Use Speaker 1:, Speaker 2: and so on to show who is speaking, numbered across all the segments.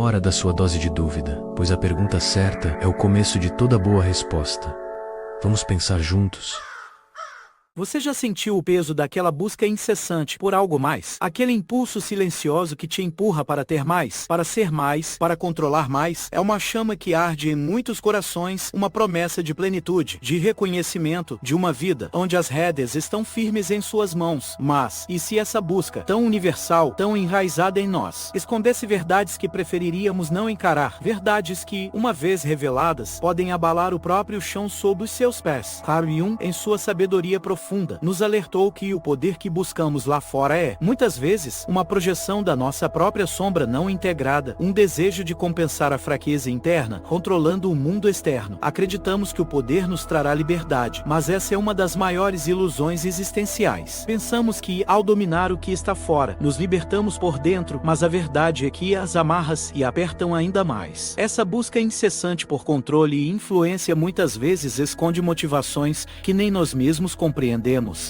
Speaker 1: Hora da sua dose de dúvida, pois a pergunta certa é o começo de toda boa resposta. Vamos pensar juntos?
Speaker 2: Você já sentiu o peso daquela busca incessante por algo mais? Aquele impulso silencioso que te empurra para ter mais, para ser mais, para controlar mais? É uma chama que arde em muitos corações, uma promessa de plenitude, de reconhecimento, de uma vida onde as rédeas estão firmes em suas mãos. Mas, e se essa busca, tão universal, tão enraizada em nós, escondesse verdades que preferiríamos não encarar? Verdades que, uma vez reveladas, podem abalar o próprio chão sob os seus pés. Carl Jung, em sua sabedoria profunda, nos alertou que o poder que buscamos lá fora é, muitas vezes, uma projeção da nossa própria sombra não integrada, um desejo de compensar a fraqueza interna, controlando o mundo externo. Acreditamos que o poder nos trará liberdade, mas essa é uma das maiores ilusões existenciais. Pensamos que, ao dominar o que está fora, nos libertamos por dentro, mas a verdade é que as amarras e apertam ainda mais. Essa busca incessante por controle e influência muitas vezes esconde motivações que nem nós mesmos compreendemos.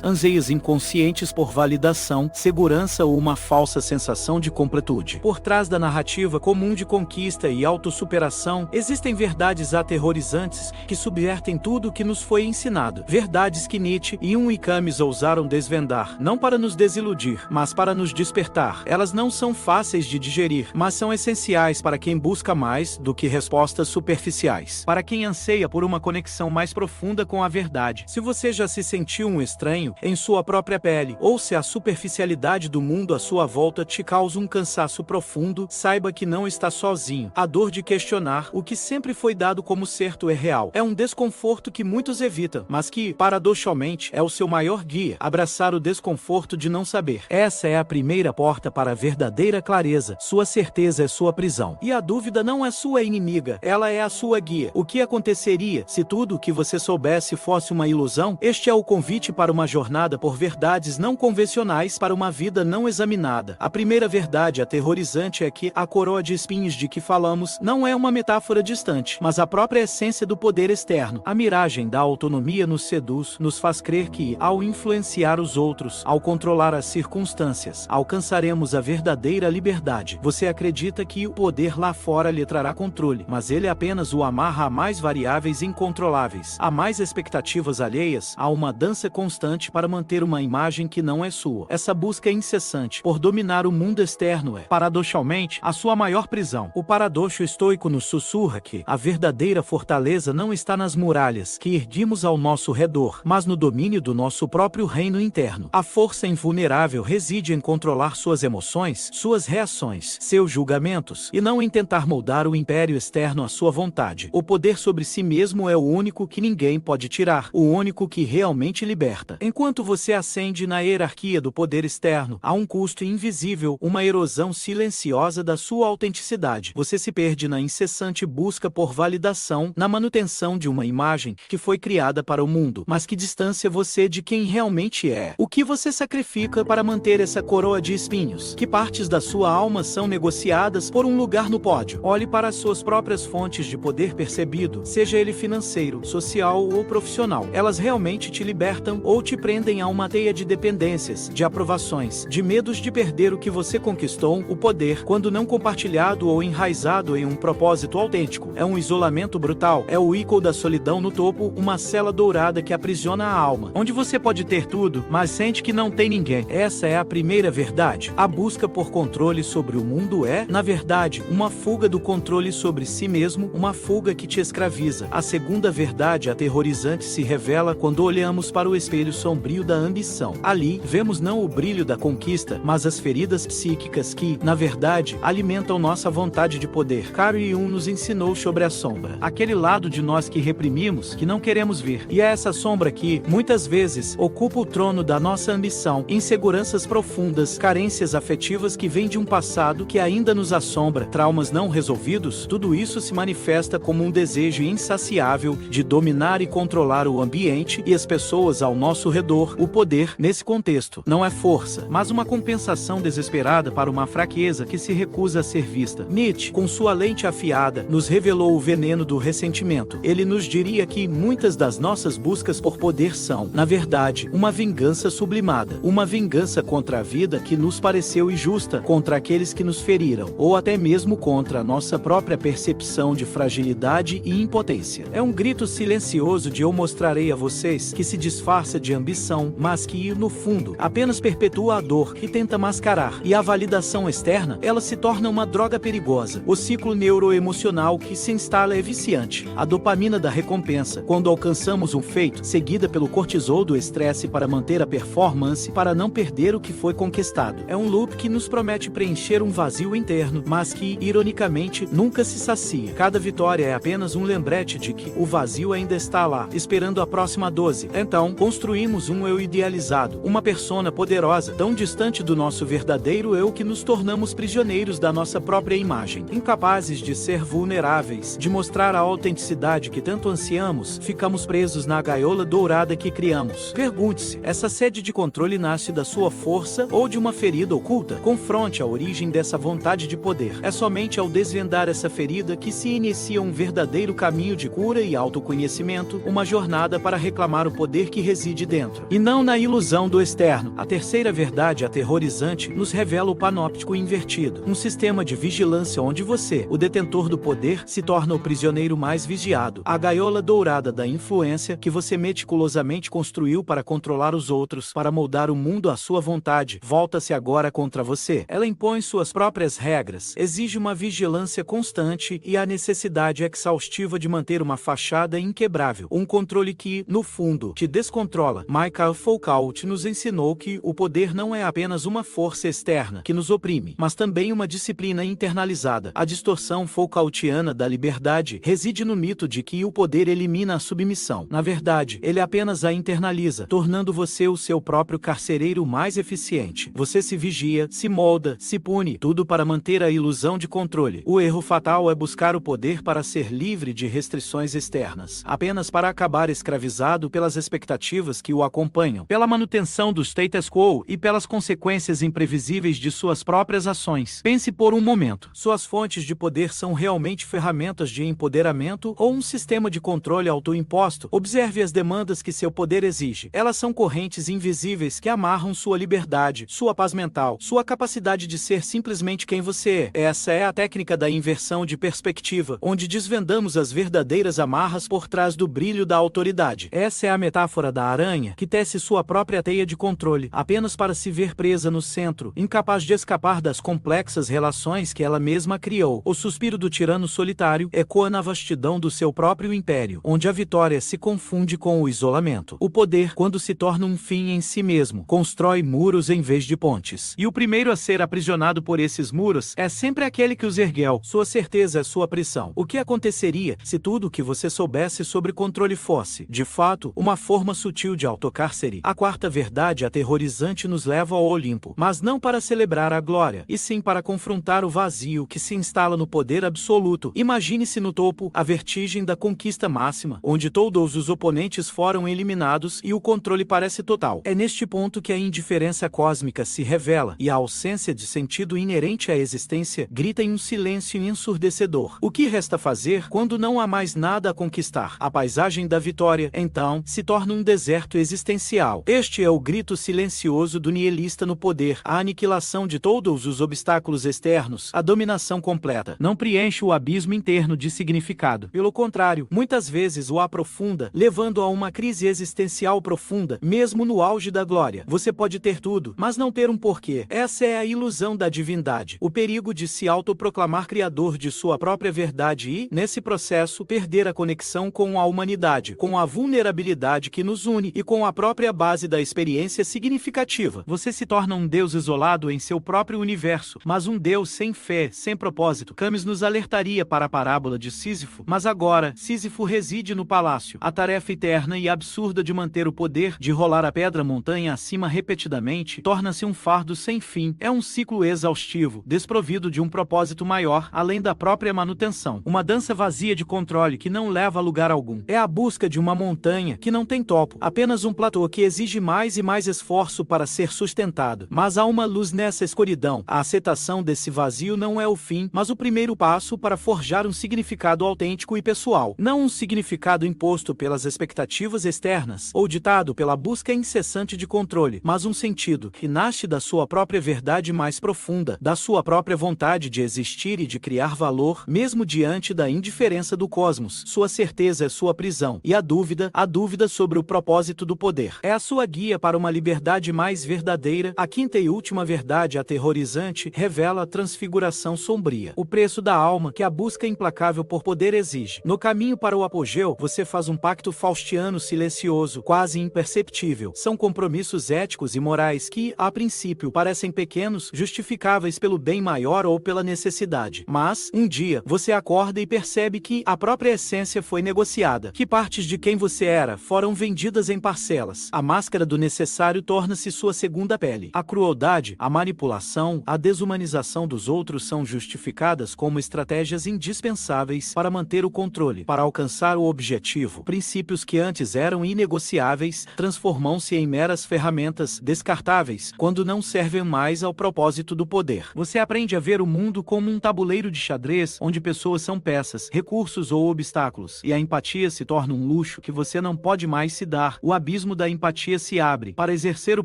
Speaker 2: Anseios inconscientes por validação, segurança ou uma falsa sensação de completude. Por trás da narrativa comum de conquista e autossuperação, existem verdades aterrorizantes que subvertem tudo o que nos foi ensinado. Verdades que Nietzsche e Camus ousaram desvendar, não para nos desiludir, mas para nos despertar. Elas não são fáceis de digerir, mas são essenciais para quem busca mais do que respostas superficiais. Para quem anseia por uma conexão mais profunda com a verdade. Se você já se sentiu um estranho em sua própria pele, ou se a superficialidade do mundo à sua volta te causa um cansaço profundo, saiba que não está sozinho. A dor de questionar o que sempre foi dado como certo é real. É um desconforto que muitos evitam, mas que, paradoxalmente, é o seu maior guia. Abraçar o desconforto de não saber. Essa é a primeira porta para a verdadeira clareza. Sua certeza é sua prisão. E a dúvida não é sua inimiga, ela é a sua guia. O que aconteceria se tudo o que você soubesse fosse uma ilusão? Este é o convite para uma jornada por verdades não convencionais para uma vida não examinada. A primeira verdade aterrorizante é que a coroa de espinhos de que falamos não é uma metáfora distante, mas a própria essência do poder externo. A miragem da autonomia nos seduz, nos faz crer que, ao influenciar os outros, ao controlar as circunstâncias, alcançaremos a verdadeira liberdade. Você acredita que o poder lá fora lhe trará controle, mas ele apenas o amarra a mais variáveis incontroláveis, a mais expectativas alheias, a uma dança constante para manter uma imagem que não é sua. Essa busca incessante por dominar o mundo externo é, paradoxalmente, a sua maior prisão. O paradoxo estoico nos sussurra que a verdadeira fortaleza não está nas muralhas que erguimos ao nosso redor, mas no domínio do nosso próprio reino interno. A força invulnerável reside em controlar suas emoções, suas reações, seus julgamentos, e não em tentar moldar o império externo à sua vontade. O poder sobre si mesmo é o único que ninguém pode tirar, o único que realmente liberta. Enquanto você ascende na hierarquia do poder externo, há um custo invisível, uma erosão silenciosa da sua autenticidade. Você se perde na incessante busca por validação, na manutenção de uma imagem que foi criada para o mundo, mas que distancia você de quem realmente é. O que você sacrifica para manter essa coroa de espinhos? Que partes da sua alma são negociadas por um lugar no pódio? Olhe para as suas próprias fontes de poder percebido, seja ele financeiro, social ou profissional. Elas realmente te libertam ou te prendem a uma teia de dependências, de aprovações, de medos de perder o que você conquistou? O poder, quando não compartilhado ou enraizado em um propósito autêntico, é um isolamento brutal, é o ícone da solidão no topo, uma cela dourada que aprisiona a alma, onde você pode ter tudo, mas sente que não tem ninguém. Essa é a primeira verdade. A busca por controle sobre o mundo é, na verdade, uma fuga do controle sobre si mesmo, uma fuga que te escraviza. A segunda verdade aterrorizante se revela quando olhamos para o espelho sombrio da ambição. Ali, vemos não o brilho da conquista, mas as feridas psíquicas que, na verdade, alimentam nossa vontade de poder. Carl Jung nos ensinou sobre a sombra. Aquele lado de nós que reprimimos, que não queremos ver. E é essa sombra que, muitas vezes, ocupa o trono da nossa ambição, inseguranças profundas, carências afetivas que vêm de um passado que ainda nos assombra, traumas não resolvidos. Tudo isso se manifesta como um desejo insaciável de dominar e controlar o ambiente e as pessoas ao nosso redor. O poder, nesse contexto, não é força, mas uma compensação desesperada para uma fraqueza que se recusa a ser vista. Nietzsche, com sua lente afiada, nos revelou o veneno do ressentimento. Ele nos diria que muitas das nossas buscas por poder são, na verdade, uma vingança sublimada. Uma vingança contra a vida que nos pareceu injusta, contra aqueles que nos feriram, ou até mesmo contra a nossa própria percepção de fragilidade e impotência. É um grito silencioso de eu mostrarei a vocês que se disfarça de ambição, mas que, no fundo, apenas perpetua a dor que tenta mascarar. E a validação externa, ela se torna uma droga perigosa. O ciclo neuroemocional que se instala é viciante. A dopamina da recompensa, quando alcançamos um feito, seguida pelo cortisol do estresse para manter a performance, para não perder o que foi conquistado. É um loop que nos promete preencher um vazio interno, mas que, ironicamente, nunca se sacia. Cada vitória é apenas um lembrete de que o vazio ainda está lá, esperando a próxima dose. Então, construímos um eu idealizado, uma persona poderosa, tão distante do nosso verdadeiro eu que nos tornamos prisioneiros da nossa própria imagem. Incapazes de ser vulneráveis, de mostrar a autenticidade que tanto ansiamos, ficamos presos na gaiola dourada que criamos. Pergunte-se, essa sede de controle nasce da sua força ou de uma ferida oculta? Confronte a origem dessa vontade de poder. É somente ao desvendar essa ferida que se inicia um verdadeiro caminho de cura e autoconhecimento, uma jornada para reclamar o poder que reside dentro, e não na ilusão do externo. A terceira verdade aterrorizante nos revela o panóptico invertido, um sistema de vigilância onde você, o detentor do poder, se torna o prisioneiro mais vigiado. A gaiola dourada da influência que você meticulosamente construiu para controlar os outros, para moldar o mundo à sua vontade, volta-se agora contra você. Ela impõe suas próprias regras, exige uma vigilância constante e a necessidade exaustiva de manter uma fachada inquebrável, um controle que, no fundo, te descontrola. Michael Foucault nos ensinou que o poder não é apenas uma força externa que nos oprime, mas também uma disciplina internalizada. A distorção Foucaultiana da liberdade reside no mito de que o poder elimina a submissão. Na verdade, ele apenas a internaliza, tornando você o seu próprio carcereiro mais eficiente. Você se vigia, se molda, se pune, tudo para manter a ilusão de controle. O erro fatal é buscar o poder para ser livre de restrições externas, apenas para acabar escravizado pelas expectativas que o acompanham, pela manutenção do status quo e pelas consequências imprevisíveis de suas próprias ações. Pense por um momento. Suas fontes de poder são realmente ferramentas de empoderamento ou um sistema de controle autoimposto? Observe as demandas que seu poder exige. Elas são correntes invisíveis que amarram sua liberdade, sua paz mental, sua capacidade de ser simplesmente quem você é. Essa é a técnica da inversão de perspectiva, onde desvendamos as verdadeiras amarras por trás do brilho da autoridade. Essa é a metáfora da aranha, que tece sua própria teia de controle, apenas para se ver presa no centro, incapaz de escapar das complexas relações que ela mesma criou. O suspiro do tirano solitário ecoa na vastidão do seu próprio império, onde a vitória se confunde com o isolamento. O poder, quando se torna um fim em si mesmo, constrói muros em vez de pontes. E o primeiro a ser aprisionado por esses muros é sempre aquele que os ergueu. Sua certeza é sua prisão. O que aconteceria se tudo o que você soubesse sobre controle fosse, de fato, uma forma sutil de autocárcere? A quarta verdade aterrorizante nos leva ao Olimpo, mas não para celebrar a glória, e sim para confrontar o vazio que se instala no poder absoluto. Imagine-se no topo, a vertigem da conquista máxima, onde todos os oponentes foram eliminados e o controle parece total. É neste ponto que a indiferença cósmica se revela, e a ausência de sentido inerente à existência grita em um silêncio ensurdecedor. O que resta fazer quando não há mais nada a conquistar? A paisagem da vitória, então, se torna um deserto existencial. Este é o grito silencioso do nihilista no poder, a aniquilação de todos os obstáculos externos, a dominação completa. Não preenche o abismo interno de significado. Pelo contrário, muitas vezes o aprofunda, levando a uma crise existencial profunda, mesmo no auge da glória. Você pode ter tudo, mas não ter um porquê. Essa é a ilusão da divindade. O perigo de se autoproclamar criador de sua própria verdade e, nesse processo, perder a conexão com a humanidade, com a vulnerabilidade que nos une e com a própria base da experiência significativa. Você se torna um Deus isolado em seu próprio universo, mas um Deus sem fé, sem propósito. Camus nos alertaria para a parábola de Sísifo, mas agora, Sísifo reside no palácio. A tarefa eterna e absurda de manter o poder, de rolar a pedra montanha acima repetidamente, torna-se um fardo sem fim. É um ciclo exaustivo, desprovido de um propósito maior, além da própria manutenção. Uma dança vazia de controle que não leva a lugar algum. É a busca de uma montanha que não tem topo. copo, apenas um platô que exige mais e mais esforço para ser sustentado. Mas há uma luz nessa escuridão. A aceitação desse vazio não é o fim, mas o primeiro passo para forjar um significado autêntico e pessoal. Não um significado imposto pelas expectativas externas, ou ditado pela busca incessante de controle, mas um sentido que nasce da sua própria verdade mais profunda, da sua própria vontade de existir e de criar valor, mesmo diante da indiferença do cosmos. Sua certeza é sua prisão, e a dúvida sobre o propósito do poder, é a sua guia para uma liberdade mais verdadeira. A quinta e última verdade aterrorizante revela a transfiguração sombria, o preço da alma que a busca implacável por poder exige. No caminho para o apogeu, você faz um pacto faustiano silencioso, quase imperceptível. São compromissos éticos e morais que, a princípio, parecem pequenos, justificáveis pelo bem maior ou pela necessidade. Mas, um dia, você acorda e percebe que a própria essência foi negociada, que partes de quem você era foram vendidas em parcelas. A máscara do necessário torna-se sua segunda pele. A crueldade, a manipulação, a desumanização dos outros são justificadas como estratégias indispensáveis para manter o controle, para alcançar o objetivo. Princípios que antes eram inegociáveis transformam-se em meras ferramentas descartáveis quando não servem mais ao propósito do poder. Você aprende a ver o mundo como um tabuleiro de xadrez onde pessoas são peças, recursos ou obstáculos, e a empatia se torna um luxo que você não pode mais se dar. O abismo da empatia se abre. Para exercer o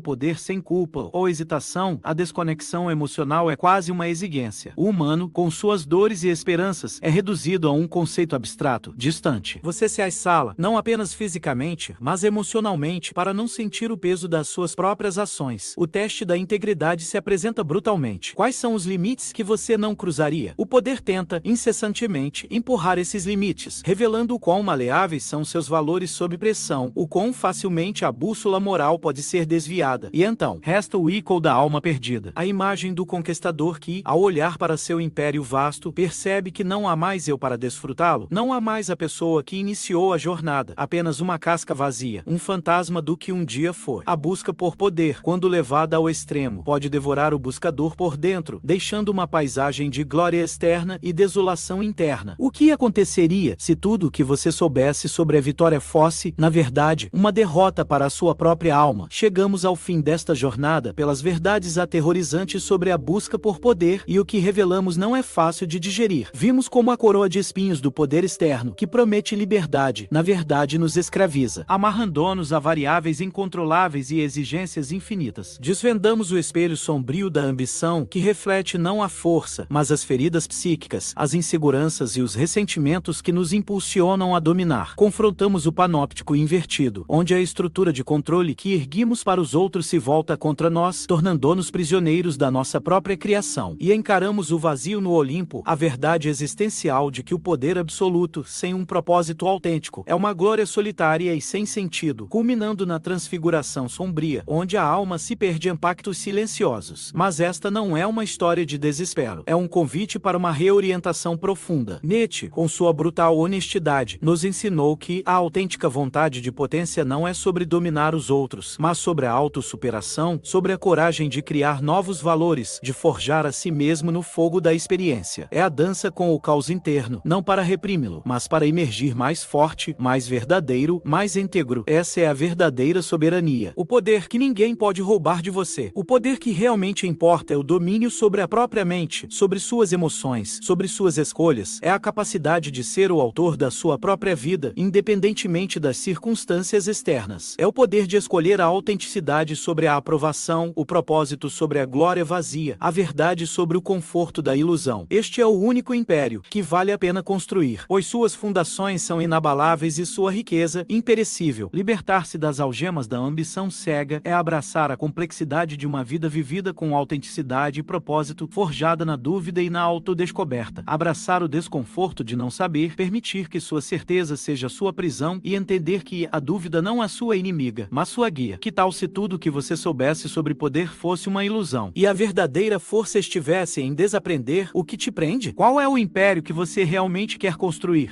Speaker 2: poder sem culpa ou hesitação, a desconexão emocional é quase uma exigência. O humano, com suas dores e esperanças, é reduzido a um conceito abstrato, distante. Você se assala, não apenas fisicamente, mas emocionalmente, para não sentir o peso das suas próprias ações. O teste da integridade se apresenta brutalmente. Quais são os limites que você não cruzaria? O poder tenta, incessantemente, empurrar esses limites, revelando o quão maleáveis são seus valores sob pressão, o quão facilmente a bússola moral pode ser desviada. E então, resta o ícone da alma perdida. A imagem do conquistador que, ao olhar para seu império vasto, percebe que não há mais eu para desfrutá-lo, não há mais a pessoa que iniciou a jornada, apenas uma casca vazia, um fantasma do que um dia foi. A busca por poder, quando levada ao extremo, pode devorar o buscador por dentro, deixando uma paisagem de glória externa e desolação interna. O que aconteceria se tudo o que você soubesse sobre a vitória fosse, na verdade, uma derrota para a sua própria alma? Chegamos ao fim desta jornada pelas verdades aterrorizantes sobre a busca por poder, e o que revelamos não é fácil de digerir. Vimos como a coroa de espinhos do poder externo, que promete liberdade, na verdade nos escraviza, amarrando-nos a variáveis incontroláveis e exigências infinitas. Desvendamos o espelho sombrio da ambição, que reflete não a força, mas as feridas psíquicas, as inseguranças e os ressentimentos que nos impulsionam a dominar. Confrontamos o panóptico invertido, onde a estrutura de controle que erguimos para os outros se volta contra nós, tornando-nos prisioneiros da nossa própria criação. E encaramos o vazio no Olimpo, a verdade existencial de que o poder absoluto, sem um propósito autêntico, é uma glória solitária e sem sentido, culminando na transfiguração sombria, onde a alma se perde em pactos silenciosos. Mas esta não é uma história de desespero, é um convite para uma reorientação profunda. Nietzsche, com sua brutal honestidade, nos ensinou que a autêntica vontade de potência não é sobre dominar os outros, mas sobre a autossuperação, sobre a coragem de criar novos valores, de forjar a si mesmo no fogo da experiência. É a dança com o caos interno, não para reprimi-lo, mas para emergir mais forte, mais verdadeiro, mais íntegro. Essa é a verdadeira soberania. O poder que ninguém pode roubar de você. O poder que realmente importa é o domínio sobre a própria mente, sobre suas emoções, sobre suas escolhas. É a capacidade de ser o autor da sua própria vida, independentemente das circunstâncias externas. É o poder de escolher a autenticidade sobre a aprovação, o propósito sobre a glória vazia, a verdade sobre o conforto da ilusão. Este é o único império que vale a pena construir, pois suas fundações são inabaláveis e sua riqueza imperecível. Libertar-se das algemas da ambição cega é abraçar a complexidade de uma vida vivida com autenticidade e propósito, forjada na dúvida e na autodescoberta. Abraçar o desconforto de não saber, permitir que sua certeza seja sua prisão e entender que a dúvida não é sua inimiga, mas sua guia. Que tal se tudo o que você soubesse sobre poder fosse uma ilusão, e a verdadeira força estivesse em desaprender o que te prende? Qual é o império que você realmente quer construir?